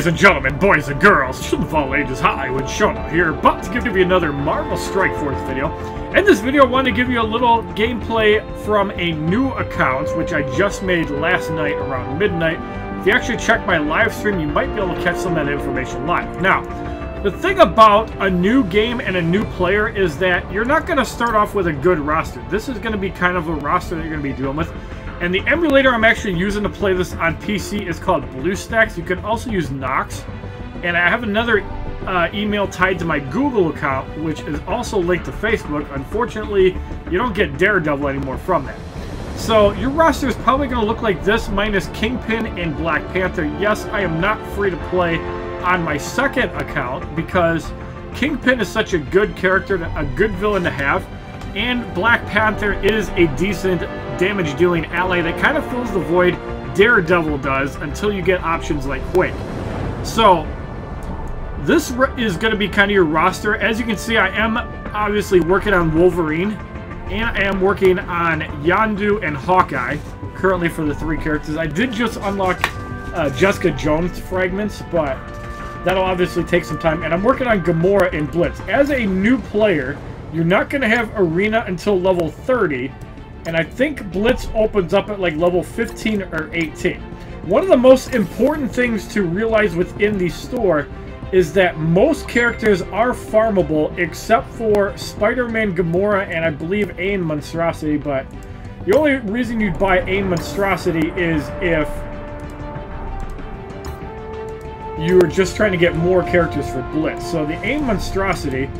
Ladies and gentlemen, boys and girls, children of all ages, HollywoodShono here, about to give you another Marvel Strike Force video. In this video, I want to give you a little gameplay from a new account, which I just made last night around midnight. If you actually check my live stream, you might be able to catch some of that information live. Now, the thing about a new game and a new player is that you're not going to start off with a good roster. This is going to be kind of a roster that you're going to be dealing with. And the emulator I'm actually using to play this on PC is called BlueStacks. You can also use Nox. And I have another email tied to my Google account, which is also linked to Facebook. Unfortunately, you don't get Daredevil anymore from that. So your roster is probably going to look like this, minus Kingpin and Black Panther. Yes, I am not free to play on my second account because Kingpin is such a good character, a good villain to have. And Black Panther is a decent damage-dealing ally that kind of fills the void Daredevil does until you get options like Quake. So, this is going to be kind of your roster. As you can see, I am obviously working on Wolverine, and I am working on Yondu and Hawkeye, currently for the three characters. I did just unlock Jessica Jones fragments, but that'll obviously take some time. And I'm working on Gamora and Blitz. As a new player, you're not going to have Arena until level 30, and I think Blitz opens up at like level 15 or 18. One of the most important things to realize within the store is that most characters are farmable except for Spider-Man, Gamora, and I believe Ain Monstrosity, but the only reason you'd buy Ain Monstrosity is if you're just trying to get more characters for Blitz. So the Ain Monstrosity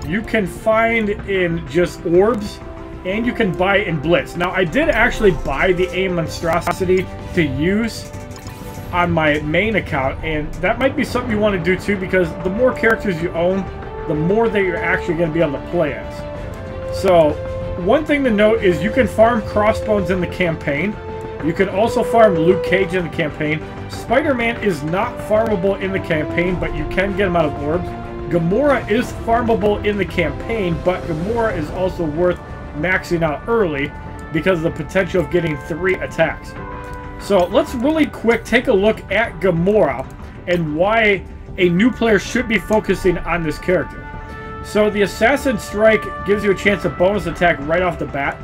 you can find in just orbs, and you can buy in Blitz. Now, I did actually buy the Ain Monstrosity to use on my main account, and that might be something you want to do too, because the more characters you own, the more that you're actually going to be able to play as. So, one thing to note is you can farm Crossbones in the campaign. You can also farm Luke Cage in the campaign. Spider-Man is not farmable in the campaign, but you can get him out of orbs. Gamora is farmable in the campaign, but Gamora is also worth maxing out early because of the potential of getting 3 attacks. So let's really quick take a look at Gamora and why a new player should be focusing on this character. So the Assassin Strike gives you a chance to bonus attack right off the bat,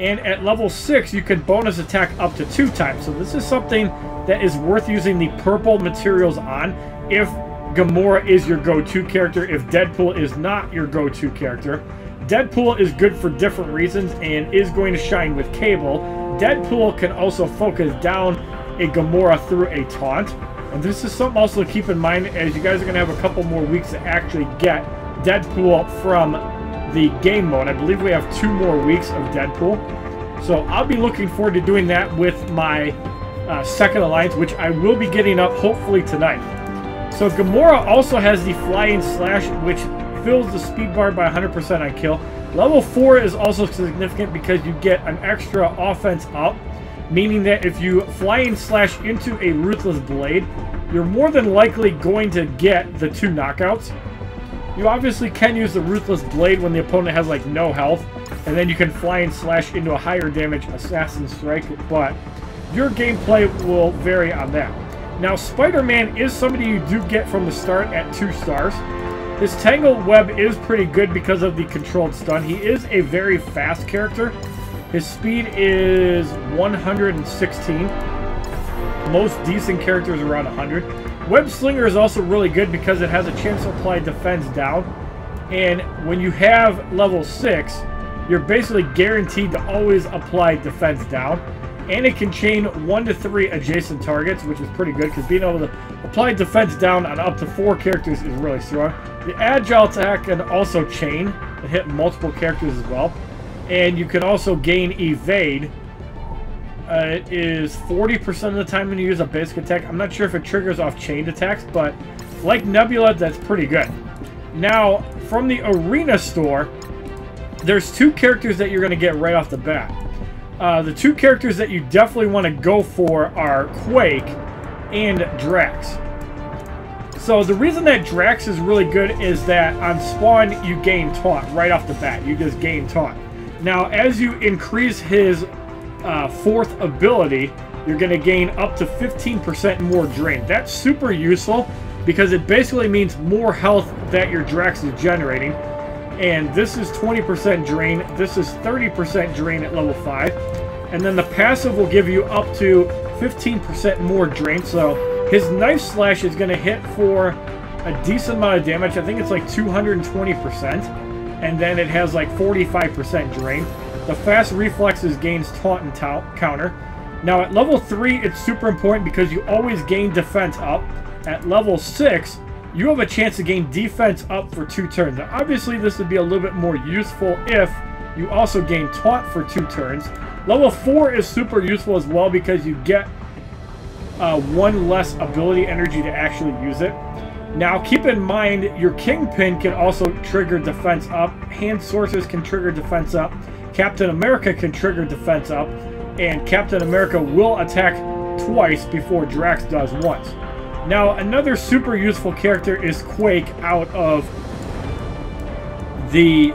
and at level 6 you can bonus attack up to 2 times. So this is something that is worth using the purple materials on if Gamora is your go-to character, if Deadpool is not your go-to character. Deadpool is good for different reasons and is going to shine with Cable. Deadpool can also focus down a Gamora through a taunt. And this is something also to keep in mind, as you guys are going to have a couple more weeks to actually get Deadpool from the game mode. I believe we have 2 more weeks of Deadpool. So I'll be looking forward to doing that with my second alliance, which I will be getting up hopefully tonight. So Gamora also has the Flying Slash, which fills the speed bar by 100% on kill. Level 4 is also significant because you get an extra offense up, meaning that if you Flying Slash into a Ruthless Blade, you're more than likely going to get the 2 knockouts. You obviously can use the Ruthless Blade when the opponent has like no health, and then you can Flying Slash into a higher damage Assassin Strike, but your gameplay will vary on that. Now, Spider-Man is somebody you do get from the start at 2 stars. His Tangled Web is pretty good because of the controlled stun. He is a very fast character. His speed is 116. Most decent characters around 100. Web Slinger is also really good because it has a chance to apply defense down. And when you have level 6, you're basically guaranteed to always apply defense down. And it can chain 1 to 3 adjacent targets, which is pretty good, because being able to apply defense down on up to 4 characters is really strong. The Agile attack can also chain and hit multiple characters as well. And you can also gain Evade. It is 40% of the time when you use a basic attack. I'm not sure if it triggers off chained attacks, but like Nebula, that's pretty good. Now, from the Arena store, there's 2 characters that you're going to get right off the bat. The 2 characters that you definitely want to go for are Quake and Drax. So the reason that Drax is really good is that on spawn you gain taunt right off the bat. You just gain taunt. Now as you increase his 4th ability, you're going to gain up to 15% more drain. That's super useful because it basically means more health that your Drax is generating. And this is 20% drain. This is 30% drain at level 5. And then the passive will give you up to 15% more drain. So his knife slash is going to hit for a decent amount of damage. I think it's like 220%. And then it has like 45% drain. The fast reflexes gains taunt and counter. Now at level 3, it's super important because you always gain defense up. At level 6, you have a chance to gain defense up for 2 turns. Now obviously this would be a little bit more useful if you also gain taunt for 2 turns. Level 4 is super useful as well because you get 1 less ability energy to actually use it. Now keep in mind your Kingpin can also trigger defense up. Hand Sorcerers can trigger defense up. Captain America can trigger defense up. And Captain America will attack twice before Drax does once. Now another super useful character is Quake out of the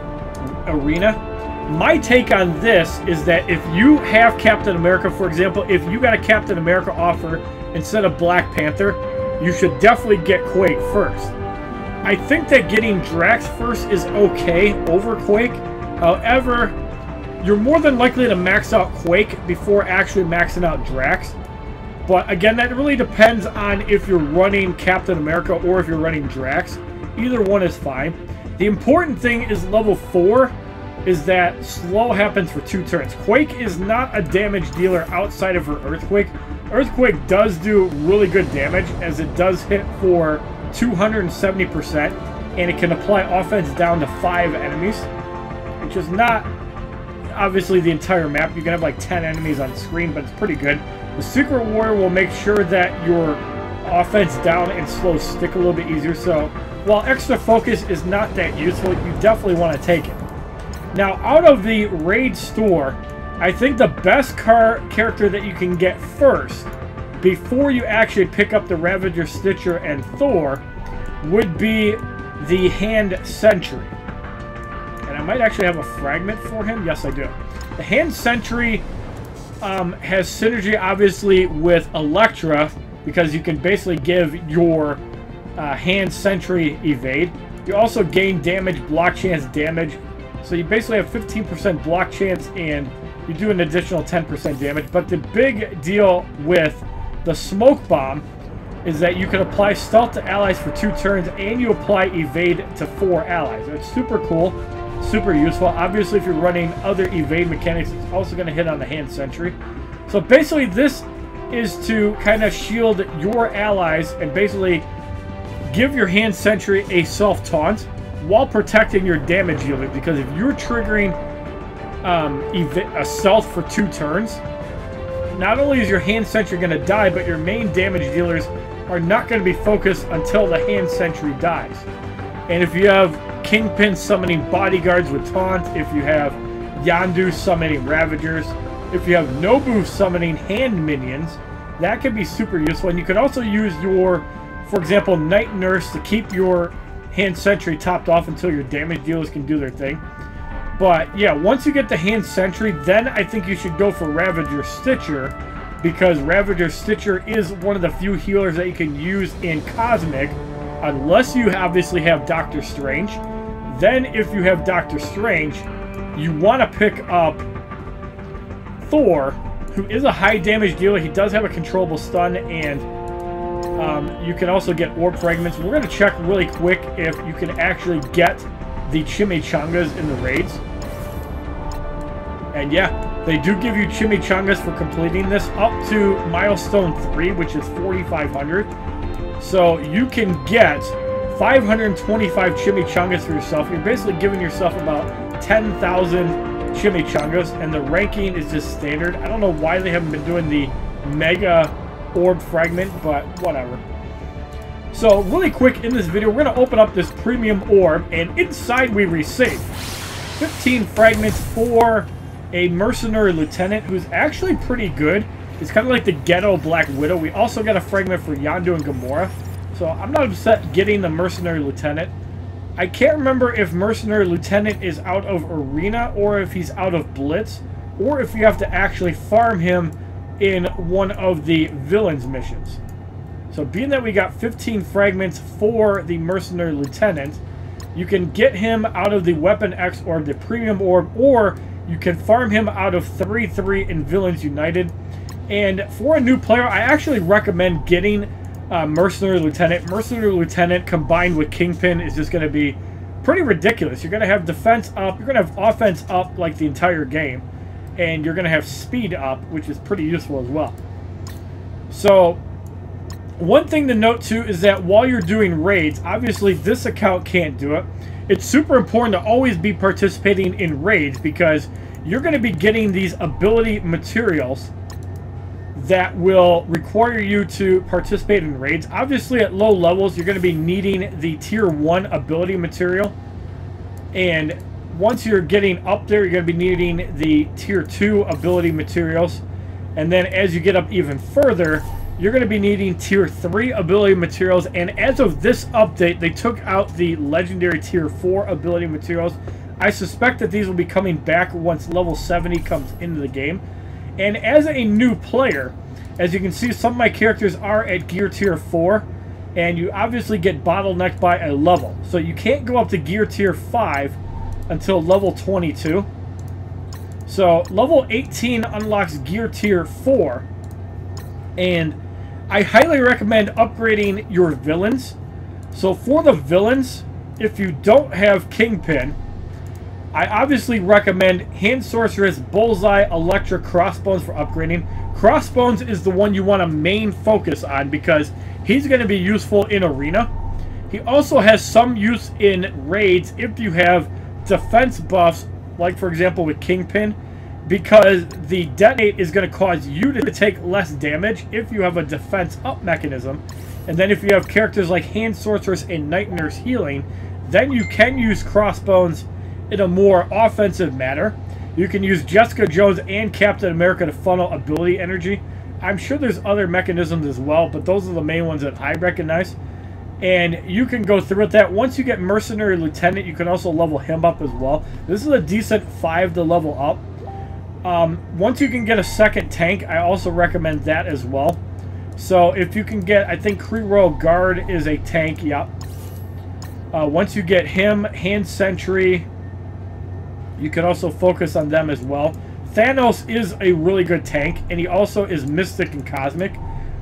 arena. My take on this is that if you have Captain America, for example, if you got a Captain America offer instead of Black Panther, you should definitely get Quake first. I think that getting Drax first is okay over Quake. However, you're more than likely to max out Quake before actually maxing out Drax. But again, that really depends on if you're running Captain America or if you're running Drax. Either one is fine. The important thing is level 4 is that slow happens for 2 turns. Quake is not a damage dealer outside of her Earthquake. Earthquake does do really good damage as it does hit for 270% and it can apply offense down to 5 enemies, which is not obviously the entire map. You can have like 10 enemies on screen, but it's pretty good. The Secret Warrior will make sure that your offense down and slow stick a little bit easier. So while extra focus is not that useful, you definitely want to take it. Now out of the raid store, I think the best character that you can get first before you actually pick up the Ravager, Stitcher, and Thor would be the Hand Sentry. And I might actually have a fragment for him. Yes, I do. The Hand Sentry has synergy, obviously, with Elektra, because you can basically give your Hand Sentry evade. You also gain damage, block chance, damage. So you basically have 15% block chance, and you do an additional 10% damage. But the big deal with the Smoke Bomb is that you can apply stealth to allies for 2 turns, and you apply evade to 4 allies. It's super cool. Super useful. Obviously, if you're running other evade mechanics, it's also going to hit on the Hand Sentry. So basically, this is to kind of shield your allies and basically give your Hand Sentry a self-taunt while protecting your damage dealer. Because if you're triggering a stealth for 2 turns, not only is your Hand Sentry going to die, but your main damage dealers are not going to be focused until the Hand Sentry dies. And if you have Kingpin summoning bodyguards with taunt, if you have Yondu summoning Ravagers, if you have Nobu summoning hand minions, that can be super useful. And you can also use your, for example, Night Nurse to keep your Hand Sentry topped off until your damage dealers can do their thing. But yeah, once you get the Hand Sentry, then I think you should go for Ravager Stitcher, because Ravager Stitcher is one of the few healers that you can use in Cosmic, unless you obviously have Doctor Strange. Then if you have Doctor Strange, you want to pick up Thor, who is a high damage dealer. He does have a controllable stun, and you can also get orb fragments. We're going to check really quick if you can actually get the Chimichangas in the raids. And yeah, they do give you Chimichangas for completing this up to milestone 3, which is 4,500. So you can get 525 Chimichangas for yourself. You're basically giving yourself about 10,000 Chimichangas, and the ranking is just standard. I don't know why they haven't been doing the Mega Orb Fragment, but whatever. So really quick in this video, we're going to open up this Premium Orb, and inside we receive 15 fragments for a Mercenary Lieutenant who's actually pretty good. It's kind of like the ghetto Black Widow. We also got a fragment for Yondu and Gamora. So I'm not upset getting the Mercenary Lieutenant. I can't remember if Mercenary Lieutenant is out of Arena or if he's out of Blitz, or if you have to actually farm him in one of the villains missions. So being that we got 15 fragments for the Mercenary Lieutenant, you can get him out of the Weapon X orb, the Premium orb, or you can farm him out of 3-3 in Villains United. And for a new player, I actually recommend getting Mercenary Lieutenant. Mercenary Lieutenant combined with Kingpin is just going to be pretty ridiculous. You're going to have defense up, you're going to have offense up like the entire game, and you're going to have speed up, which is pretty useful as well. So one thing to note too is that while you're doing raids, obviously this account can't do it. It's super important to always be participating in raids because you're going to be getting these ability materials that will require you to participate in raids. Obviously at low levels you're going to be needing the tier 1 ability material, and once you're getting up there you're going to be needing the tier 2 ability materials, and then as you get up even further you're going to be needing tier 3 ability materials. And as of this update they took out the legendary tier 4 ability materials. I suspect that these will be coming back once level 70 comes into the game. And as a new player, as you can see, some of my characters are at gear tier 4, and you obviously get bottlenecked by a level. So you can't go up to gear tier 5 until level 22. So level 18 unlocks gear tier 4, and I highly recommend upgrading your villains. So for the villains, if you don't have Kingpin, I obviously recommend Hand Sorceress, Bullseye, Electra, Crossbones for upgrading. Crossbones is the one you want to main focus on because he's going to be useful in Arena. He also has some use in raids if you have defense buffs, like for example with Kingpin, because the detonate is going to cause you to take less damage if you have a defense up mechanism. And then if you have characters like Hand Sorceress and Night Nurse healing, then you can use Crossbones in a more offensive manner. You can use Jessica Jones and Captain America to funnel ability energy. I'm sure there's other mechanisms as well, but those are the main ones that I recognize. And you can go through with that. Once you get Mercenary Lieutenant, you can also level him up as well. This is a decent 5 to level up. Once you can get a second tank, I also recommend that as well. So if you can get, I think Kree Royal Guard is a tank, yep. Once you get him, Hand Sentry, you can also focus on them as well. Thanos is a really good tank, and he also is Mystic and Cosmic.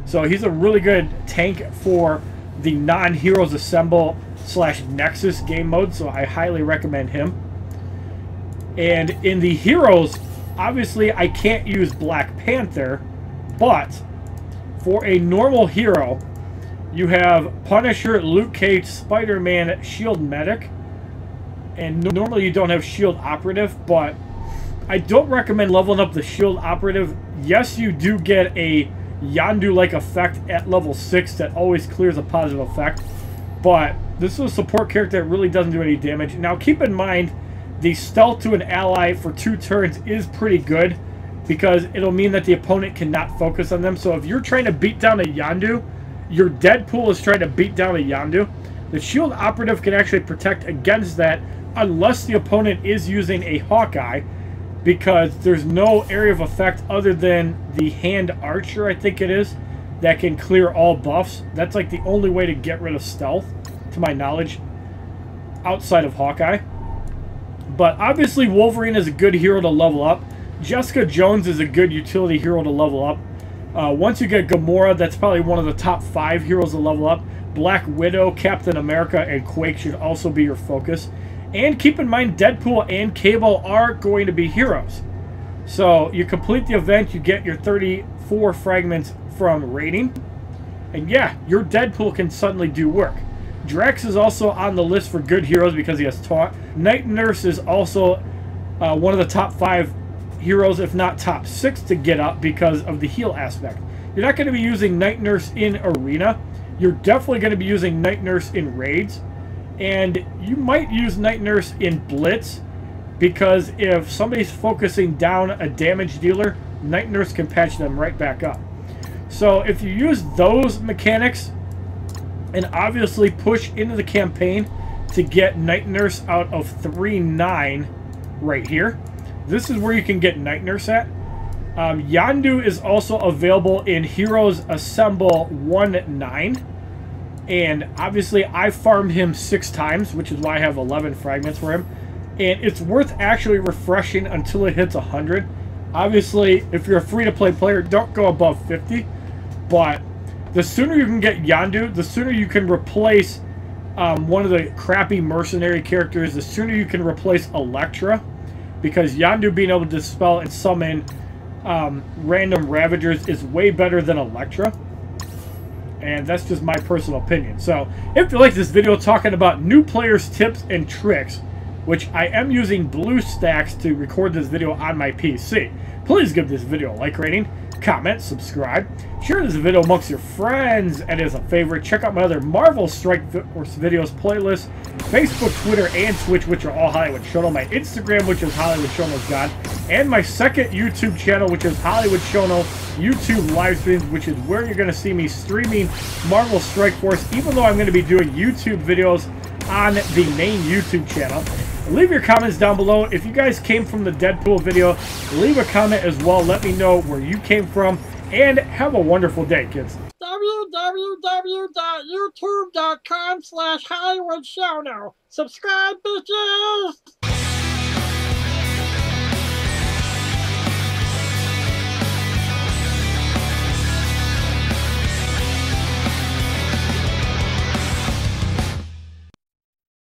So he's a really good tank for the non-Heroes Assemble / Nexus game mode, so I highly recommend him. And in the heroes, obviously I can't use Black Panther, but for a normal hero, you have Punisher, Luke Cage, Spider-Man, Shield Medic, and normally you don't have Shield Operative, but I don't recommend leveling up the Shield Operative. Yes, you do get a Yondu-like effect at level 6 that always clears a positive effect, but this is a support character that really doesn't do any damage. Now keep in mind, the stealth to an ally for 2 turns is pretty good because it'll mean that the opponent cannot focus on them. So if you're trying to beat down a Yondu, your Deadpool is trying to beat down a Yondu, the Shield Operative can actually protect against that unless the opponent is using a Hawkeye, because there's no area of effect other than the Hand Archer, I think it is, that can clear all buffs. That's like the only way to get rid of stealth, to my knowledge, outside of Hawkeye. But obviously Wolverine is a good hero to level up. Jessica Jones is a good utility hero to level up. Once you get Gamora, that's probably one of the top 5 heroes to level up. Black Widow, Captain America, and Quake should also be your focus. And keep in mind, Deadpool and Cable are going to be heroes. So you complete the event, you get your 34 fragments from raiding. And yeah, your Deadpool can suddenly do work. Drax is also on the list for good heroes because he has taunt. Night Nurse is also one of the top 5 heroes, if not top 6 to get up because of the heal aspect. You're not going to be using Night Nurse in Arena. You're definitely going to be using Night Nurse in raids. And you might use Night Nurse in Blitz, because if somebody's focusing down a damage dealer, Night Nurse can patch them right back up. So if you use those mechanics and obviously push into the campaign to get Night Nurse out of 3-9 right here, this is where you can get Night Nurse at. Yondu is also available in Heroes Assemble 1-9. And obviously I farmed him 6 times, which is why I have 11 fragments for him. And it's worth actually refreshing until it hits 100. Obviously, if you're a free-to-play player, don't go above 50. But the sooner you can get Yondu, the sooner you can replace one of the crappy mercenary characters, the sooner you can replace Elektra. Because Yondu being able to dispel and summon random Ravagers is way better than Elektra. And that's just my personal opinion. So, if you like this video talking about new players' tips and tricks, which I am using BlueStacks to record this video on my PC, please give this video a like rating, comment, subscribe, share this video amongst your friends, and as a favorite, check out my other Marvel Strike Force videos playlist, Facebook, Twitter, and Twitch, which are all HollywoodShono, my Instagram, which is HollywoodShono's and my second YouTube channel, which is HollywoodShono YouTube live streams, which is where you're going to see me streaming Marvel Strike Force, even though I'm going to be doing YouTube videos on the main YouTube channel. Leave your comments down below. If you guys came from the Deadpool video, leave a comment as well. Let me know where you came from, and have a wonderful day, kids. www.youtube.com/HollywoodShono. Subscribe, bitches!